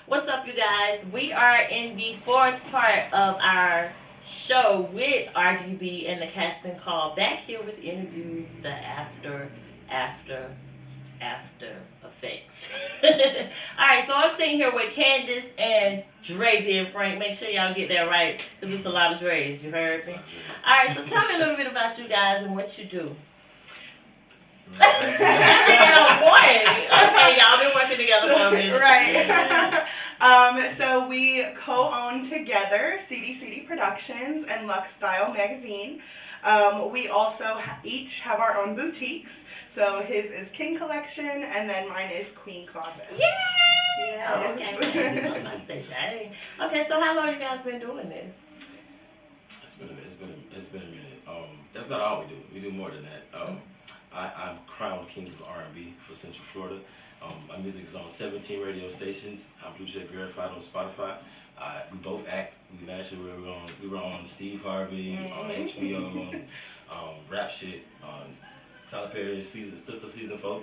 What's up, you guys? We are in the fourth part of our show with RDB and the casting call. Back here with interviews, the after, after effects. Alright, so I'm sitting here with Candace and Dre and Frank. Make sure y'all get that right because it's a lot of Dre's. You heard me? Alright, so tell me a little bit about you guys and what you do. Yeah, boy. Okay, y'all been working together for a minute. Right. So we co-own together CD Productions and Lux Style Magazine. We also each have our own boutiques. So his is King Collection, and then mine is Queen Closet. Yay! Yes. Oh, okay. I say, dang. Okay, so how long you guys been doing this? It's been a minute. That's not all we do. We do more than that. I'm crowned king of R&B for Central Florida. My music is on 17 radio stations. I'm Blue Check verified on Spotify. We both act. We were on Steve Harvey, on HBO, on Rap Shit, on Tyler Perry's sister season 4.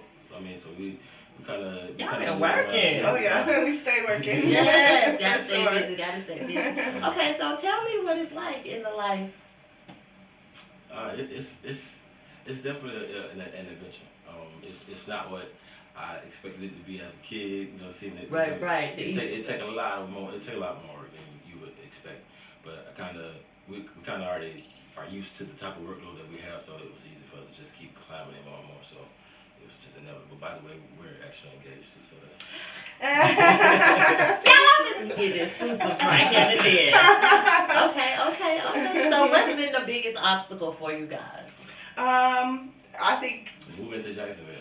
So we kind of. Y'all been working. Oh yeah, we stay working. Yes, gotta stay busy. Gotta stay busy. Okay, so tell me what it's like in the life. It's definitely an adventure. It's not what I expected it to be as a kid. Seeing it. Right. It take a lot more work than you would expect. But we kind of already are used to the type of workload that we have, so it was easy for us to just keep climbing it more and more. So it was just inevitable. By the way, we're actually engaged too, so that's. Y'all get this exclusive right here and there. Okay. So what's been the biggest obstacle for you guys? I think moving to Jacksonville.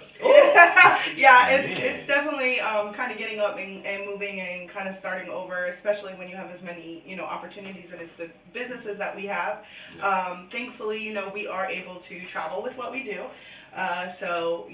Yeah, it's definitely kind of getting up and moving and kind of starting over, especially when you have as many opportunities and as the businesses that we have. Thankfully, we are able to travel with what we do. So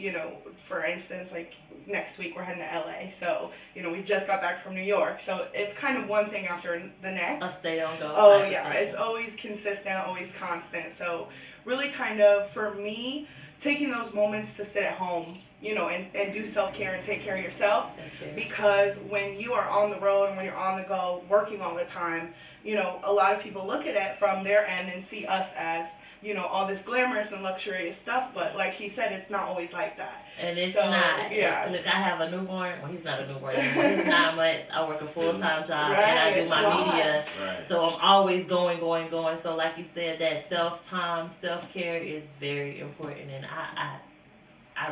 for instance, like next week we're heading to LA. So we just got back from New York. So it's kind of one thing after the next. A stay on go. Oh yeah, it's always consistent, always constant. So really kind of for me, taking those moments to sit at home, and do self-care and take care of yourself. Because when you are on the road and when you're on the go, working all the time, a lot of people look at it from their end and see us as, all this glamorous and luxurious stuff. But like he said, it's not always like that. And it's not. Yeah. Look, I have a newborn. Well, he's not a newborn anymore. He's 9 months. I work a full-time job, and I do my media. Right. So I'm always going. So like you said, that self-care is very important, and I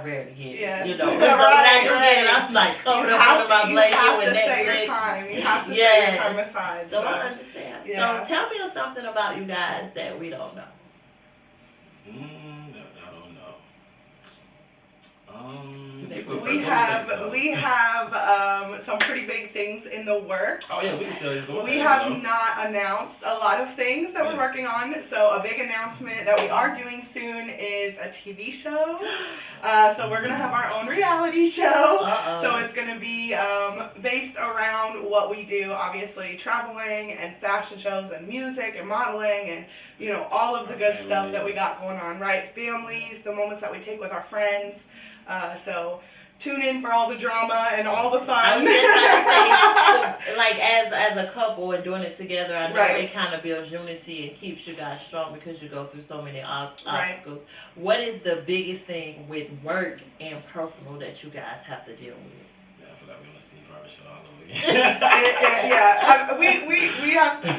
rarely get it. Yes. So when I do get it, I'm like covered up under my blanket with Netflix. You have to set your time aside. So I understand. Yeah. So tell me something about you guys that we don't know. I don't know. We have some pretty big things in the works. Oh yeah, we can tell you. We have not announced a lot of things that we're working on. So a big announcement that we are doing soon is a TV show. So we're gonna have our own reality show. So it's gonna be based around what we do, obviously traveling and fashion shows and music and modeling and all of the good stuff that we got going on, right? Families, the moments that we take with our friends. So tune in for all the drama and all the fun. I was just about to say, like as a couple and doing it together, I know it kind of builds unity and keeps you guys strong because you go through so many obstacles. What is the biggest thing with work and personal that you guys have to deal with? Yeah, I feel like we're on a Steve Harvey show all over again.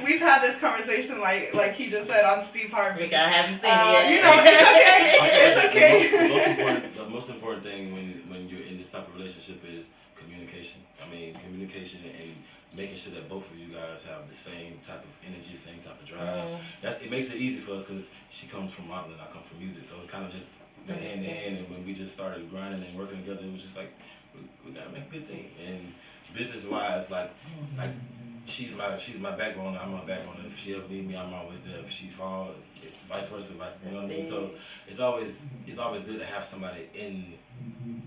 We've had this conversation like he just said on Steve Harvey. I haven't seen it yet. It's okay. The most important thing when you're in this type of relationship is communication. Communication and making sure that both of you guys have the same type of energy, same type of drive. It makes it easy for us because she comes from modeling, I come from music, so it kind of just went hand in hand. And when we just started grinding and working together, it was just like we gotta make a good team. And business wise, like she's my backbone, I'm my backbone. If she ever need me, I'm always there. If she falls, vice versa, you know what I mean? So it's always good to have somebody in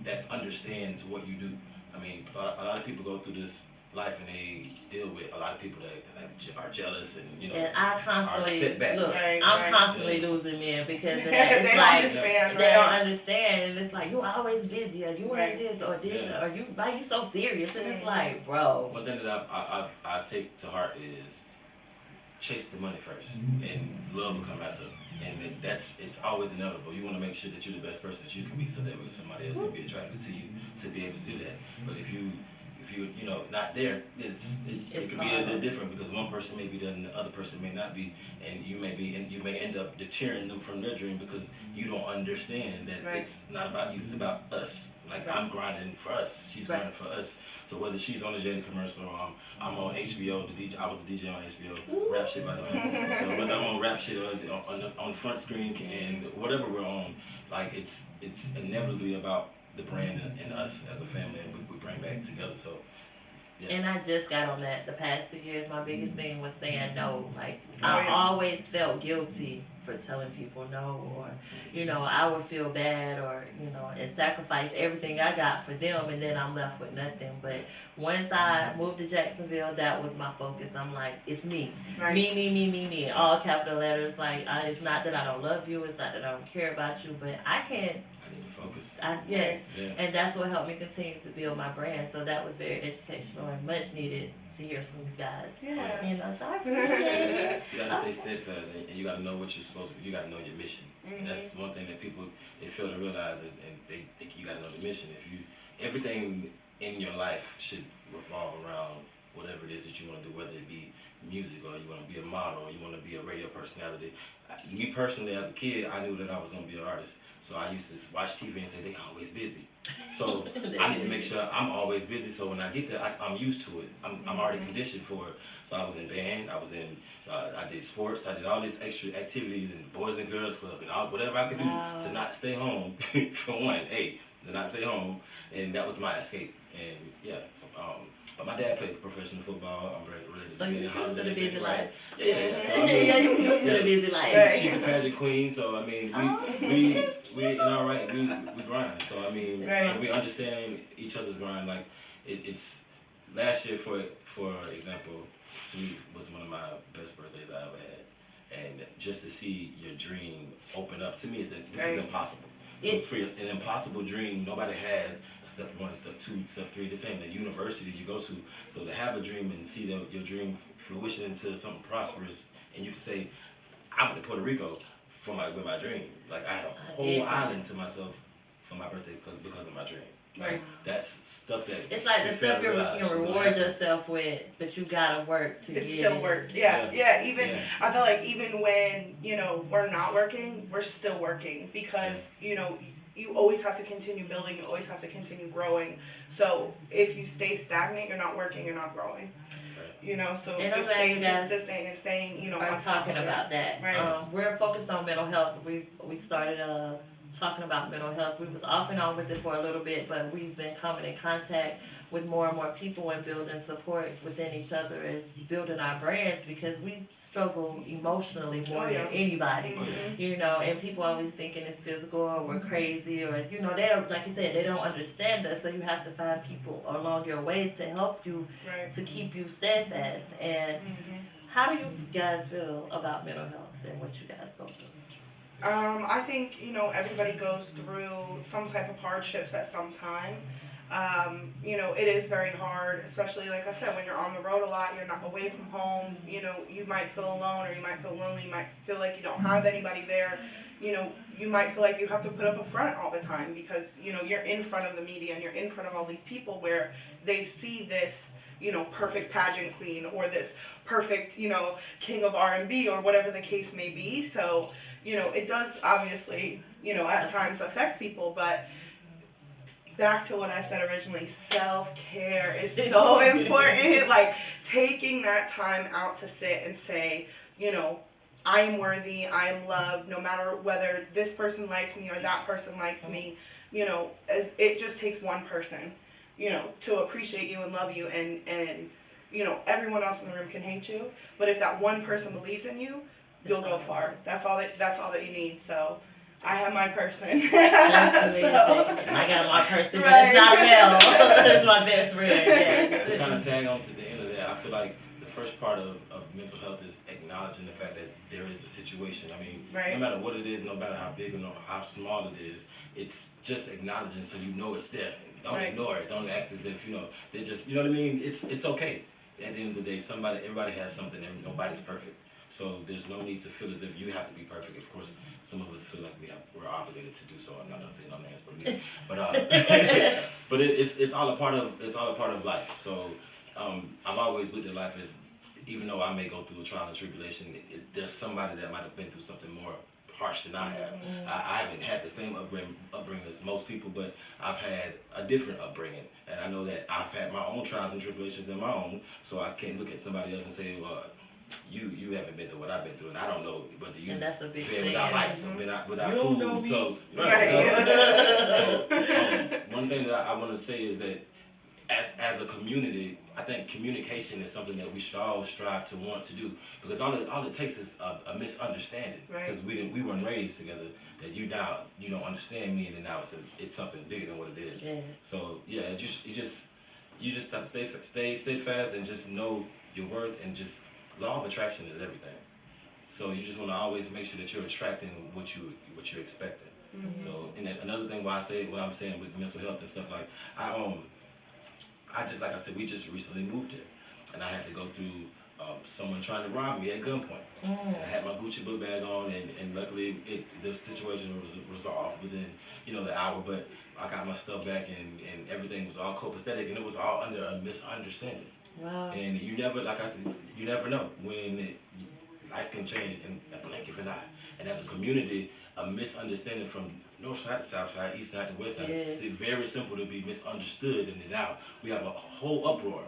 that understands what you do. A lot of people go through this life and they deal with a lot of people that are jealous and And I are constantly set back. look. Right, I'm right. constantly losing men because of that. It's They don't like understand, they don't right? understand, and it's like you always busy, or you Right. ain't this or this, Yeah. or you why you so serious, and it's Mhm. like, bro. One thing that I take to heart is chase the money first, and love will come after. And it's always inevitable. You want to make sure that you're the best person that you can be, so that way somebody else can be attracted to you to be able to do that. But if you not there, it can be a little different because one person may be there and the other person may not be, and you may end up deterring them from their dream because you don't understand that Right. it's not about you, it's about us. Like Right. I'm grinding for us, she's Right. grinding for us. So whether she's on a Jada commercial or I'm on HBO, I was a DJ on HBO, rap shit by the way. So whether I'm on rap shit or on front screen and whatever we're on, like it's inevitably about the brand and us as a family, and we bring back together. So yeah. And I just got on that the past 2 years. My biggest thing was saying no. Like Oh, I yeah. always felt guilty for telling people no, or I would feel bad, or and sacrifice everything I got for them, and then I'm left with nothing. But once I moved to Jacksonville, that was my focus. I'm like, it's me, Right. me, all capital letters. Like it's not that I don't love you, it's not that I don't care about you, but I can't. I need to focus. Yes, Yeah. and that's what helped me continue to build my brand. So that was very educational and much needed to hear from you guys. Yeah. So I appreciate it. You gotta stay steadfast, and you gotta know what you're supposed to be. You gotta know your mission. And that's one thing that people they fail to realize is, and they think you gotta know the mission. Everything in your life should revolve around whatever it is that you want to do, whether it be music or you want to be a model or you want to be a radio personality. Me personally, as a kid, I knew that I was gonna be an artist. So I used to watch TV and say they always busy. So I need to make sure I'm always busy. So when I get there, I'm used to it. I'm already conditioned for it. So I was in band. I did sports. I did all these extra activities and Boys and Girls Club and whatever I could do to not stay home. For one, to not stay home, and that was my escape. And yeah, so, but my dad played professional football. I'm related So to you me. used to the busy life. Yeah. So, I mean, Yeah, you used to the busy life. She's a pageant queen, so I mean, we in our right, we grind. So I mean, and we understand each other's grind. Like it's last year, for example, to me was one of my best birthdays I ever had, and just to see your dream open up to me this is impossible. So for an impossible dream, nobody has a step 1, step 2, step 3. This ain't the university you go to. So to have a dream and see your dream fruition into something prosperous, and you can say, I went to Puerto Rico with my dream. Like I had a whole island to myself for my birthday because of my dream. Like that's stuff that it's like the stuff you can reward yourself with, but you gotta work to get it. It's still work. Yeah. Even I feel like even when we're not working, we're still working because you always have to continue building. You always have to continue growing. So if you stay stagnant, you're not working. You're not growing. So and just staying consistent and staying are talking about that. Right. We're focused on mental health. We started talking about mental health. We was off and on with it for a little bit, but we've been coming in contact with more and more people and building support within each other as building our brands because we struggle emotionally more than anybody. And people always thinking it's physical or we're crazy or they don't, like you said, they don't understand us, so you have to find people along your way to help you to keep you steadfast. And how do you guys feel about mental health and what you guys go through? I think, everybody goes through some type of hardships at some time. It is very hard, especially, like I said, when you're on the road a lot, you're not away from home, you might feel alone or you might feel lonely, you might feel like you don't have anybody there. You might feel like you have to put up a front all the time because, you're in front of the media and you're in front of all these people where they see this, perfect pageant queen or this perfect, king of R&B or whatever the case may be. So, it does obviously, at times affect people, but back to what I said originally, self-care is so important. Like taking that time out to sit and say, I am worthy, I am loved, no matter whether this person likes me or that person likes me, as it just takes one person, to appreciate you and love you and everyone else in the room can hate you, but if that one person believes in you, you'll go far. That's all that you need. So I have my person. That's amazing. And I got my person, but it's not Mel. It's my best friend. Yeah. To kind of tag on to the end of that, I feel like the first part of mental health is acknowledging the fact that there is a situation. I mean, no matter what it is, no matter how big or how small it is, it's just acknowledging so you know it's there. Don't ignore it. Don't act as if, they're just, you know what I mean? It's okay. At the end of the day, everybody has something, and nobody's perfect. So there's no need to feel as if you have to be perfect. Of course, some of us feel like we're obligated to do so. I'm not gonna say no names, but me. But it's all a part of life. So I've always looked at life as, even though I may go through a trial and tribulation, there's somebody that might have been through something more harsh than I have. I haven't had the same upbringing as most people, but I've had a different upbringing, and I know that I've had my own trials and tribulations in my own. So I can't look at somebody else and say, well, you haven't been through what I've been through, and I don't know whether you and that's a big been thing. without lights, without You food. know me. So one thing that I want to say is that as a community, I think communication is something that we should all strive to want to do, because all it takes is a misunderstanding, because we weren't raised together. That you don't understand me, and then now it's something bigger than what it is. Yes. So yeah, you just have to stay steadfast and just know your worth, and just law of attraction is everything. So you just want to always make sure that you're attracting what you're expecting. So, and then another thing why I say what I'm saying with mental health and stuff, like I just, like I said, we just recently moved here, and I had to go through someone trying to rob me at gunpoint. And I had my Gucci book bag on, and luckily the situation was resolved within the hour. But I got my stuff back, and everything was all copacetic, and it was all under a misunderstanding. Wow. And you never, like I said, you never know when life can change in a blink of an eye. And as a community, a misunderstanding from north side to south side, east side to west side, it's very simple to be misunderstood. And now we have a whole uproar.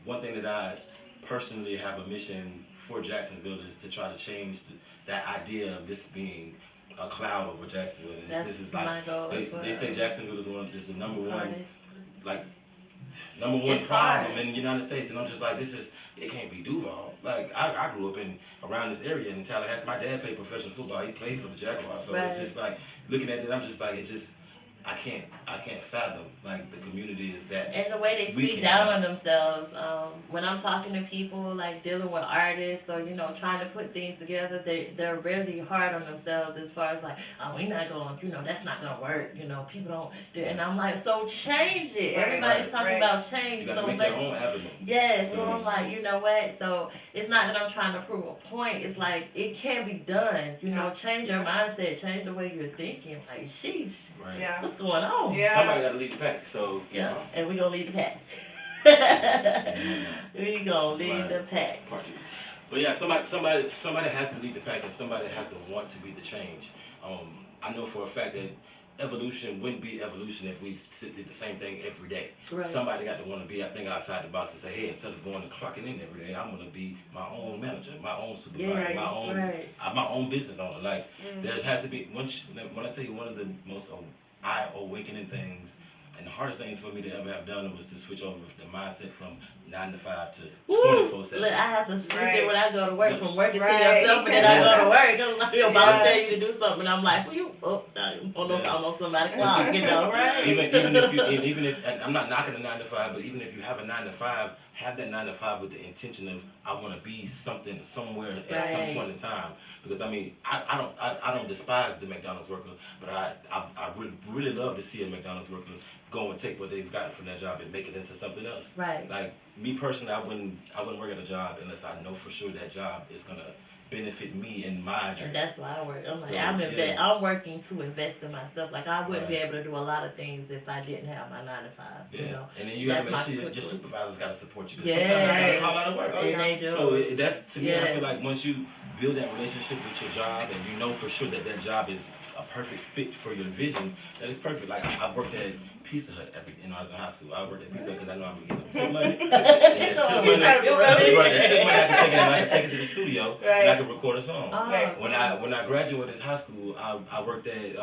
One thing that I personally have a mission for Jacksonville is to try to change that idea of this being a cloud over Jacksonville. And this is like they say Jacksonville is the number one problem in the United States, and I'm just like, it can't be Duval. Like I grew up around this area in Tallahassee. My dad played professional football. He played for the Jaguars, so it's just like looking at it, I'm just like, I can't fathom like the community is that. And the way they speak down on themselves. When I'm talking to people, like dealing with artists or trying to put things together, they're really hard on themselves as far as like, oh, we're not going, that's not gonna work. People don't do it. And I'm like, so change it. Everybody's talking about change. You gotta make your own avenue. Yes. So I'm like, you know what? So it's not that I'm trying to prove a point. It's like it can be done. Change your mindset, change the way you're thinking. Like, sheesh. Right. Yeah. What's going on? Yeah. Somebody got to lead the pack. So and we're gonna lead the pack. We gonna lead the pack. Part two. But yeah, somebody has to lead the pack, and somebody has to want to be the change. I know for a fact that evolution wouldn't be evolution if we did the same thing every day. Right. Somebody got to want to be, I think, outside the box and say, hey, instead of going and clocking in every day, I'm going to be my own manager, my own supervisor, my own business owner. Like, there has to be, when I tell you one of the most eye-awakening things and the hardest things for me to ever have done was to switch over the mindset from 9 to 5 to 24/7. Look, I have to switch it when I go to work, from working to yourself, and then I go to work. Because like your boss tell you to do something, and I'm like, I'm on somebody's clock, Even if and I'm not knocking a 9 to 5, but even if you have a 9 to 5, have that 9 to 5 with the intention of I want to be something somewhere at some point in time. Because I mean, I don't despise the McDonald's worker, but I would really love to see a McDonald's worker go and take what they've gotten from that job and make it into something else. Right. Like me personally, I wouldn't work at a job unless I know for sure that job is gonna benefit me in my journey. And that's why I work. I'm like, So, I'm working to invest in myself. Like I wouldn't be able to do a lot of things if I didn't have my 9 to 5. Yeah. You know? And then you gotta make sure your supervisors gotta support you. Yeah. Sometimes you gotta call out of work. And they do. So that's, to me, I feel like once you build that relationship with your job and you know for sure that that job is a perfect fit for your vision, that is perfect. Like I worked at Pizza Hut when I was in high school. I worked at Pizza Hut because I know I'm gonna get tip money. I could take it to the studio and I could record a song. When I graduated high school, I worked at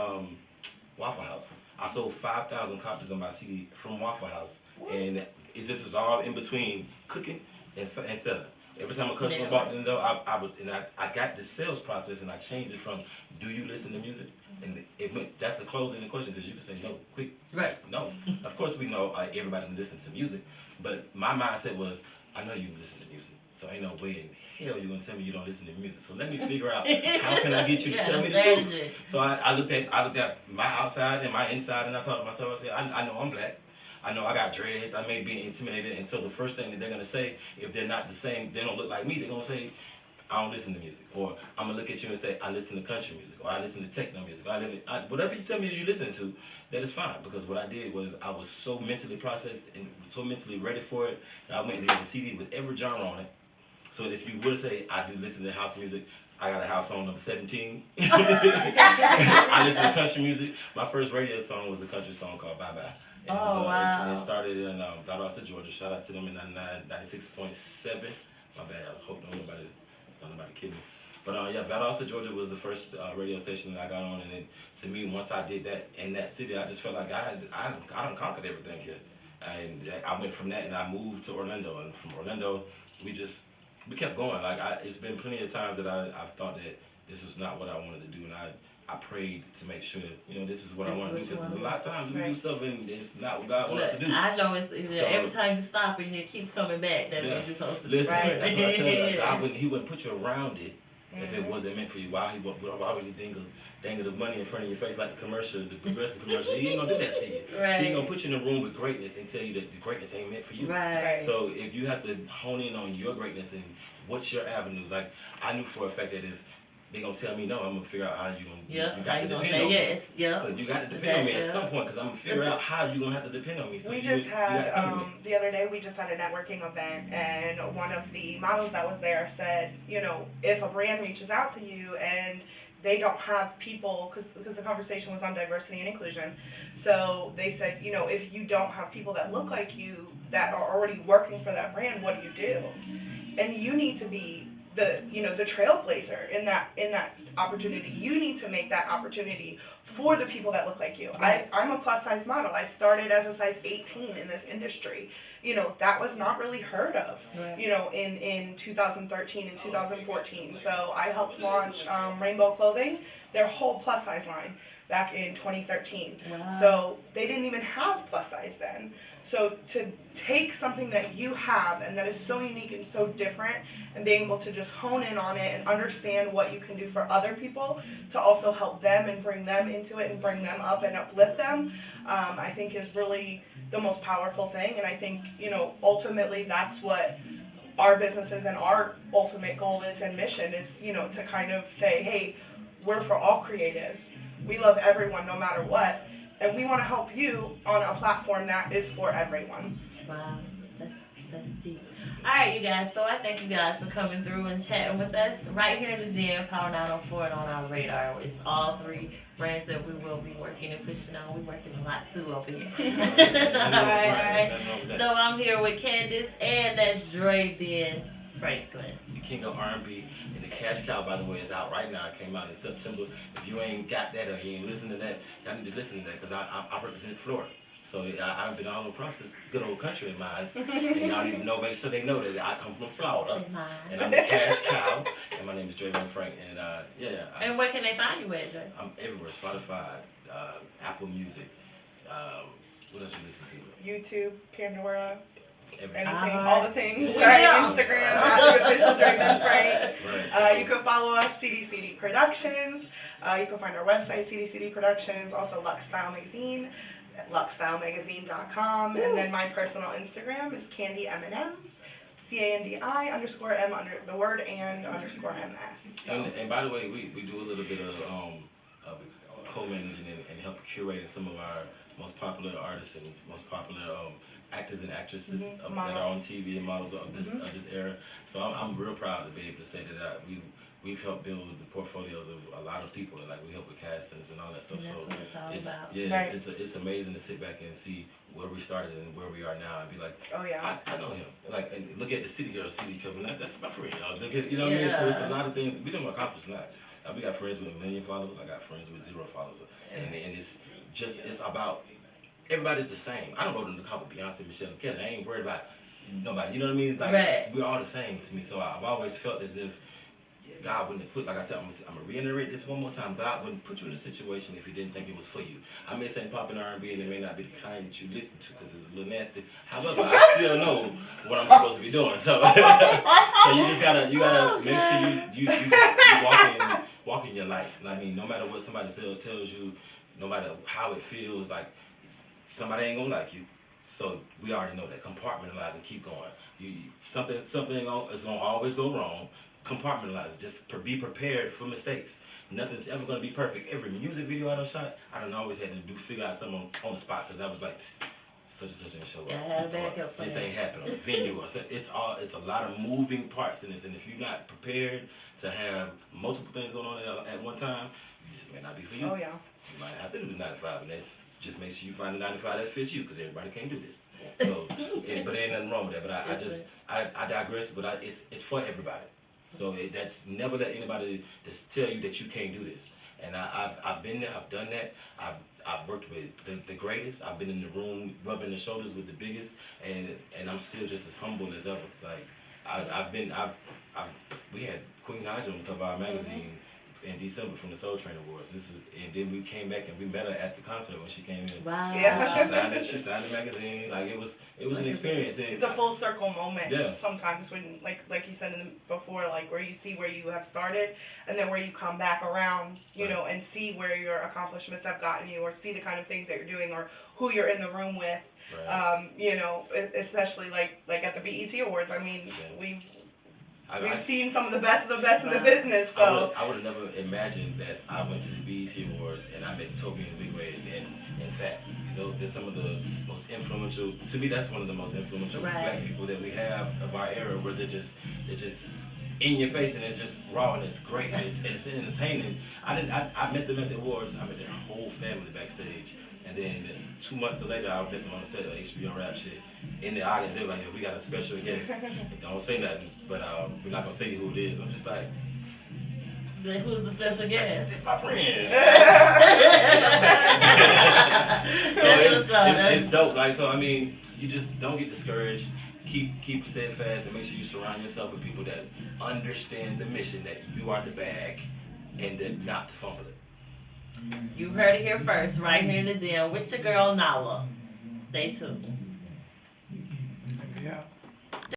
Waffle House. I sold 5,000 copies of my CD from Waffle House, and this was all in between cooking and selling. Every time a customer walked in the door, I got the sales process and I changed it from, do you listen to music? And it went, that's the closing the question, because you can say no quick. Right. No. Of course we know everybody can listen to music, but my mindset was, I know you listen to music, so ain't no way in hell you're gonna tell me you don't listen to music. So let me figure out how can I get you to tell me the truth. So I looked at my outside and my inside, and I told myself, I said, I know I'm black. I know I got dreads. I may be intimidated, and so the first thing that they're gonna say, if they're not the same, they don't look like me. They're gonna say, I don't listen to music, or I'm gonna look at you and say, I listen to country music, or I listen to techno music, or whatever you tell me that you listen to, that is fine. Because what I did was I was so mentally processed and so mentally ready for it that I went and did a CD with every genre on it. So if you would say I do listen to house music, I got a house song number 17. I listen to country music. My first radio song was a country song called Bye Bye. And wow. It started in Valdosta, Georgia. Shout out to them in 96.7. My bad. I hope nobody kidding me. But yeah, Valdosta, Georgia was the first radio station that I got on, and it, to me, once I did that in that city, I just felt like I done conquered everything here. And I went from that, and I moved to Orlando, and from Orlando, we kept going. Like it's been plenty of times that I've thought that this was not what I wanted to do, and I prayed to make sure that, this is what I want to do, because a lot of times we do stuff and it's not what God wants us to do. I know every time you stop and it keeps coming back, that's what you're supposed to do. Listen, that's what I tell you. God he wouldn't put you around it if it wasn't meant for you. Why would he dangle the money in front of your face like the progressive commercial? He ain't gonna do that to you. Right. He ain't gonna put you in a room with greatness and tell you that the greatness ain't meant for you. Right. So if you have to hone in on your greatness and what's your avenue, like I knew for a fact that if they're going to tell me no, I'm going to figure out how you're going to, you got to depend on me. But you got to depend on me at some point, because I'm going to figure out how you're going to have to depend on me. So we just had, the other day, we just had a networking event, and one of the models that was there said, if a brand reaches out to you and they don't have people, because the conversation was on diversity and inclusion, so they said, if you don't have people that look like you that are already working for that brand, what do? And you need to be the trailblazer in that opportunity. You need to make that opportunity for the people that look like you. Right. I'm a plus size model. I started as a size 18 in this industry. That was not really heard of, right. In 2013 and 2014. So I helped launch Rainbow Clothing, their whole plus size line, back in 2013. Wow. So they didn't even have plus size then. So to take something that you have and that is so unique and so different, and being able to just hone in on it and understand what you can do for other people to also help them and bring them into it and bring them up and uplift them, I think is really the most powerful thing. And I think, ultimately that's what our businesses and our ultimate goal is and mission is, to kind of say, hey, we're for all creatives. We love everyone no matter what, and we want to help you on a platform that is for everyone. Wow, that's deep. All right, you guys, so I thank you guys for coming through and chatting with us right here in the Den, Power 904, and on our radar. It's all three brands that we will be working and pushing on. We're working a lot too over here. All right. So I'm here with Candace, and that's Dre Ben Franklin. The king of R&B, and the Cash Cow, by the way, is out right now. It came out in September. If you ain't got that or you ain't listened to that, y'all need to listen to that, because I represent Florida. So I've been all across this good old country of mine, and y'all need to know, make sure they know that I come from Florida, and I'm the Cash Cow, and my name is Dre Ben Frank, and and where can they find you at, Dre? I'm everywhere: Spotify, Apple Music. What else you listen to? YouTube, Pandora. Everything. Anything, all the things. Yeah. Sorry, Instagram, at the official Dre Ben Frank. Right, you can follow us, CDCD Productions. You can find our website, CDCD Productions. Also, Lux Style Magazine at luxstylemagazine.com. And then my personal Instagram is Candy M&Ms, CANDI_M under the word and _MS. So. And by the way, we do a little bit of co-managing and help curating some of our most popular artists and most popular actors and actresses that are on TV and models of this era. So I'm real proud to be able to say that we've helped build the portfolios of a lot of people, and like we help with castings and all that stuff. And that's so what it's all about. Yeah, right. it's amazing to sit back and see where we started and where we are now, and be like, oh yeah, I know him. Like, and look at the City Girls CD cover. That's my friend. Look at, you know what I mean? So it's a lot of things we didn't accomplish. We got friends with 1 million followers. I got friends with 0 followers, and it's about. Everybody's the same. I don't go to the car with Beyonce, Michelle, and Kelly. I ain't worried about nobody. You know what I mean? Like Right. we're all the same to me. So I've always felt as if God wouldn't have put, like I said, I'm gonna reiterate this one more time. God wouldn't put you in a situation if He didn't think it was for you. I may say pop in R&B and it may not be the kind that you listen to because it's a little nasty. However, I still know what I'm supposed to be doing. So, so you just gotta make sure you walk in your life. I mean, no matter what somebody tells you, no matter how it feels, like somebody ain't gonna like you. So we already know that. Compartmentalize and keep going. Something is gonna always go wrong. Compartmentalize it. Just be prepared for mistakes. Nothing's ever gonna be perfect. Every music video I done shot, I done always had to figure out something on the spot because I was like, such and such in the show. This ain't happening on the venue. It's a lot of moving parts in this, and if you're not prepared to have multiple things going on at one time, it just may not be for you. Oh yeah. You might have to do the 9 to 5, and that's just make sure you find the 9 to 5 that fits you, because everybody can't do this. So, but there ain't nothing wrong with that. But I digress. But it's for everybody. So that's never let anybody just tell you that you can't do this. And I've been there. I've done that. I've worked with the greatest. I've been in the room rubbing the shoulders with the biggest, and I'm still just as humble as ever. Like we had Queen Naja on the cover of our magazine in December from the Soul Train Awards. And then we came back and we met her at the concert when she came in. Wow. Yeah. She signed the magazine. Like it was an experience. And it's a full circle moment. Yeah. Sometimes when like you said before, like where you see where you have started and then where you come back around, you know, and see where your accomplishments have gotten you, or see the kind of things that you're doing, or who you're in the room with. Right. You know, especially like at the BET Awards. I mean, we've seen some of the best of the business. So I would have never imagined that I went to the BET Awards and I met Toby and Big Red. And in fact, you know, they're some of the most influential. To me, that's one of the most influential black people that we have of our era, where they're just in your face, and it's just raw and it's great and it's entertaining. I met them at the awards. I met their whole family backstage. And then 2 months later, I met them on the set of HBO Rap shit. In the audience, they were like, we got a special guest. Don't say nothing, but we're not going to tell you who it is. I'm just like, who's the special guest? It's my friend. So it's dope. Like, so, I mean, you just don't get discouraged. Keep steadfast and make sure you surround yourself with people that understand the mission, that you are the bag, and then not to fumble it. You heard it here first, right here in the den with your girl Nala. Stay tuned. yeah.